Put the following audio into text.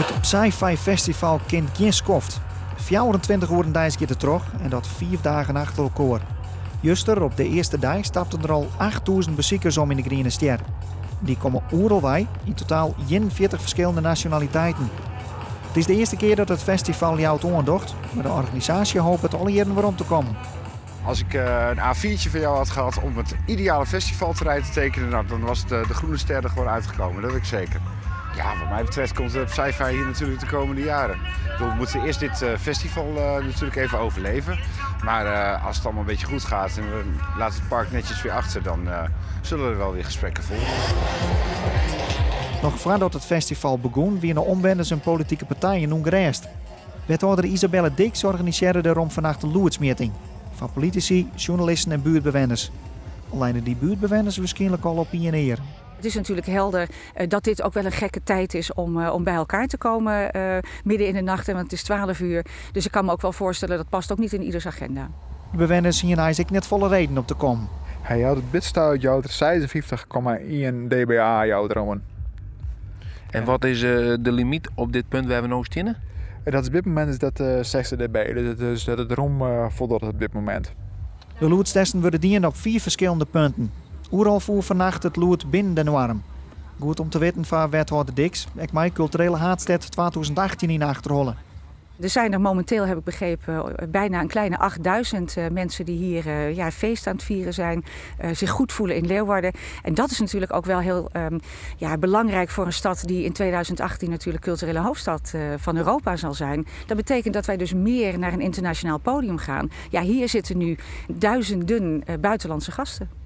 Het Sci-Fi Festival kent geen skoft. 24 uur deze keer terug en dat 4 dagen achter elkaar. Juster op de eerste dag stapten er al 8000 bezoekers om in de Groene Ster. Die komen overal bij, in totaal 41 verschillende nationaliteiten. Het is de eerste keer dat het festival jou aandocht, maar de organisatie hoopt het alle jaren weer om te komen. Als ik een A4'tje van jou had gehad om het ideale festivalterrein te tekenen, nou, dan was de Groene Ster er gewoon uitgekomen, dat weet ik zeker. Ja, wat mij betreft komt het Sci-Fi hier natuurlijk de komende jaren. We moeten eerst dit festival natuurlijk even overleven. Maar als het allemaal een beetje goed gaat en we laten het park netjes weer achter, dan zullen er wel weer gesprekken volgen. Nog voordat het festival begon, wie een omwenders en politieke partijen ongerest. Wethouder Isabelle Dix organiseerde daarom vannacht een loerdsmeeting. Van politici, journalisten en buurtbewoners. Alleen die buurtbewoners waarschijnlijk al op pioneer. Het is natuurlijk helder dat dit ook wel een gekke tijd is om bij elkaar te komen midden in de nacht. Want het is 12 uur. Dus ik kan me ook wel voorstellen, dat past ook niet in ieders agenda. De bewoners zien eigenlijk net volle reden om te komen. Hij had het bidstuit jouw 56,1 dBA jouw dromen. En wat is de limiet op dit punt waar we nou staan? Dat is op dit moment is dat 60 dB, dus dat het erom voldoet op dit moment. De loodstesten worden dienen op 4 verschillende punten. Overal voer vannacht het lood binnen de norm. Goed om te weten van wethouder Dix, ik mij culturele haardstad 2018 in achterhollen. Er zijn er momenteel, heb ik begrepen, bijna een kleine 8000 mensen die hier feest aan het vieren zijn. Zich goed voelen in Leeuwarden. En dat is natuurlijk ook wel heel belangrijk voor een stad die in 2018 natuurlijk culturele hoofdstad van Europa zal zijn. Dat betekent dat wij dus meer naar een internationaal podium gaan. Ja, hier zitten nu duizenden buitenlandse gasten.